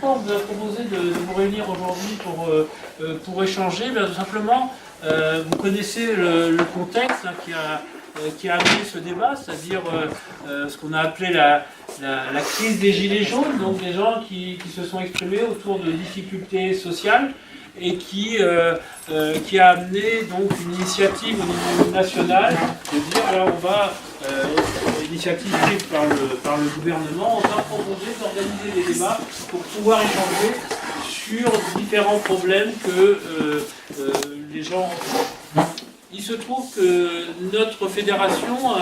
pourquoi on vous a proposé de vous réunir aujourd'hui pour échanger? Tout simplement, vous connaissez le contexte qui a amené ce débat, c'est-à-dire ce qu'on a appelé la crise des gilets jaunes, donc des gens qui se sont exprimés autour de difficultés sociales et qui a amené donc une initiative au niveau national de dire alors on va, initiative prise par le gouvernement, on va proposer d'organiser des débats pour pouvoir échanger sur différents problèmes que les gens ont. Il se trouve que notre fédération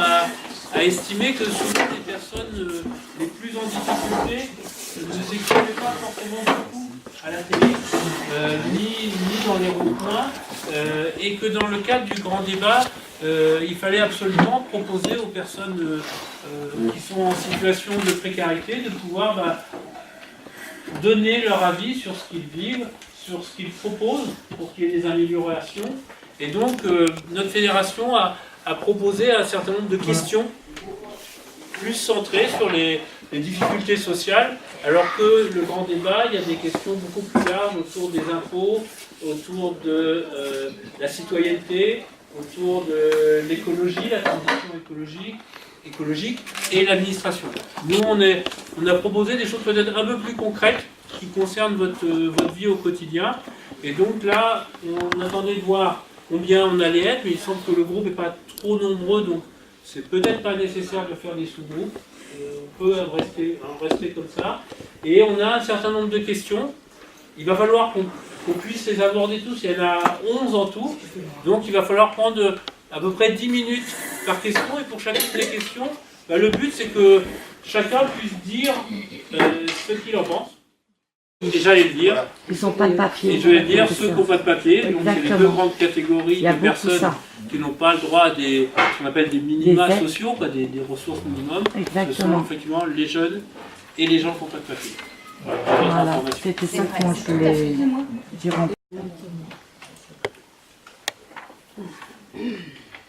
a estimé que souvent les personnes les plus en difficulté ne s'exprimaient pas forcément beaucoup à la télé, ni dans les ronds-points, et que dans le cadre du grand débat, il fallait absolument proposer aux personnes qui sont en situation de précarité de pouvoir donner leur avis sur ce qu'ils vivent, sur ce qu'ils proposent pour qu'il y ait des améliorations. Et donc, notre fédération a proposé un certain nombre de questions plus centrées sur les difficultés sociales, alors que le grand débat, il y a des questions beaucoup plus larges autour des impôts, autour de la citoyenneté, autour de l'écologie, la transition écologique et l'administration. Nous, on a proposé des choses peut-être un peu plus concrètes qui concernent votre vie au quotidien. Et donc là, on attendait de voir combien on allait être, mais il semble que le groupe n'est pas trop nombreux, donc c'est peut-être pas nécessaire de faire des sous-groupes. On peut en rester comme ça. Et on a un certain nombre de questions. Il va falloir qu'on puisse les aborder tous. Il y en a 11 en tout. Donc il va falloir prendre à peu près 10 minutes par question. Et pour chacune des questions, le but c'est que chacun puisse dire ce qu'il en pense. Et j'allais le dire. Ils n'ont pas de papier. Et je vais dire ceux qui n'ont pas de papier. Donc c'est les deux grandes catégories de personnes qui n'ont pas le droit à ce qu'on appelle des minima sociaux, pas des ressources minimum. Exactement. Ce sont effectivement les jeunes et les gens qui n'ont pas de papier. Voilà, c'était ça que moi je voulais dire.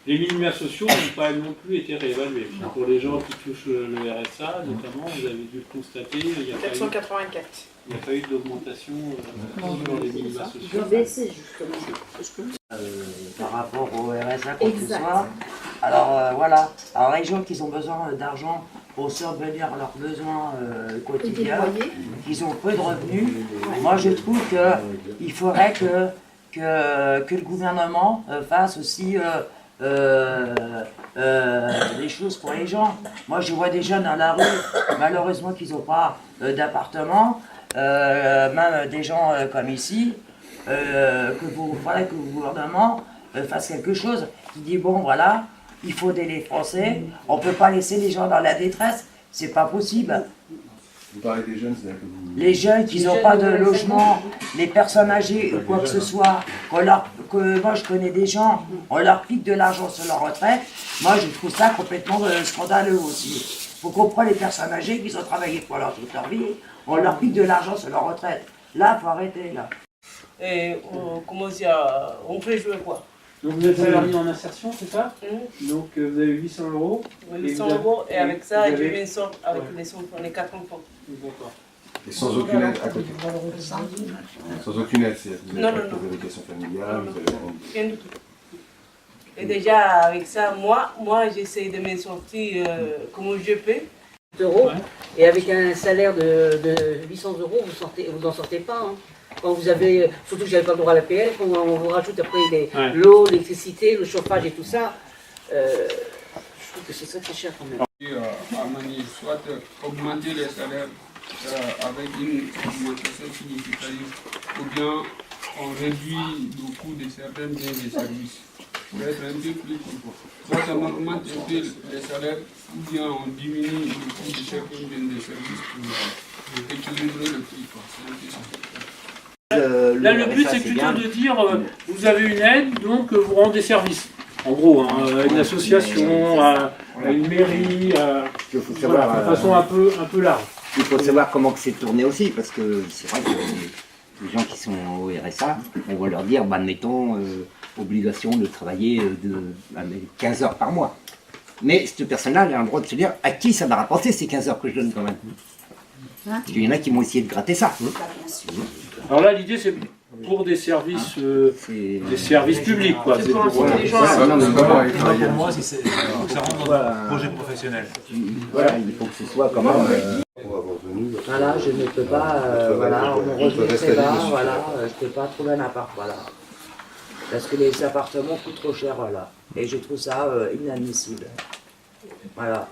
Les minima sociaux n'ont pas non plus été réévalués. Pour les gens qui touchent le RSA, notamment, vous avez dû le constater, il n'y a 484. Il n'y a pas eu d'augmentation sur les minima sociaux. Baisser justement. Par rapport au RSA quoi que ce soit. Alors voilà, alors les gens qui ont besoin d'argent pour subvenir à leurs besoins quotidiens, qui ont peu de revenus, moi je trouve qu'il faudrait que le gouvernement fasse aussi des choses pour les gens. Moi je vois des jeunes dans la rue, malheureusement qu'ils n'ont pas d'appartement, même des gens comme ici, que le gouvernement fasse quelque chose, qui dit bon voilà, il faut aider les Français, on ne peut pas laisser les gens dans la détresse, c'est pas possible. Vous parlez des jeunes, c'est-à-dire que vous... Les jeunes qui n'ont pas de logement, les personnes âgées ou quoi que ce soit, moi je connais des gens, on leur pique de l'argent sur leur retraite, moi je trouve ça complètement scandaleux aussi. Il faut comprendre les personnes âgées qui ont travaillé pour toute leur vie, on leur pique de l'argent sur leur retraite. Là, il faut arrêter là. Et on fait jouer quoi? Donc vous êtes salarié en insertion, c'est ça? Donc vous avez 800 €. 800 € et avec ça, je viens sortir avec les enfants, les 4 enfants. D'accord. Et sans aucune aide à côté. Sans aucune aide, c'est-à-dire que vous Non, n'avez non, pas de allocation familiale, vous avez rien. Rien du tout. Et déjà avec ça, moi j'essaie de me sortir comme je peux. Euros, et avec un salaire de 800 €, vous n'en sortez pas. Hein. Quand vous avez, surtout que j'avais pas le droit à l'APL, quand on vous rajoute après l'eau, l'électricité, le chauffage et tout ça, je trouve que c'est très cher quand même. Soit augmenter les salaires avec une augmentation significative, ou bien on réduit le coût de certains biens et services pour être un peu plus confort. Soit on augmente un peu les salaires, ou bien on diminue le coût de chacun bien des services pour équilibrer le prix. Là, le but, c'est plutôt de dire, vous avez une aide, donc vous rendez service. En gros, à une association, à une mairie, de façon un peu large. Il faut savoir comment c'est tourné aussi, parce que c'est vrai que les gens qui sont au RSA, on va leur dire, admettons, obligation de travailler 15 heures par mois. Mais cette personne-là, elle a le droit de se dire, à qui ça va rapporter ces 15 heures que je donne quand même. Il y en a qui vont essayer de gratter ça. Alors là, l'idée, c'est pour des services publics, quoi. C'est pour les gens. Pour moi, si c'est ça rentre dans un projet professionnel. Voilà, il faut que ce soit quand même. Voilà, je ne peux pas, voilà, mon revenu est très bas, voilà, je ne peux pas trouver un appart, voilà. Parce que les appartements coûtent trop cher, voilà. Et je trouve ça inadmissible. Voilà.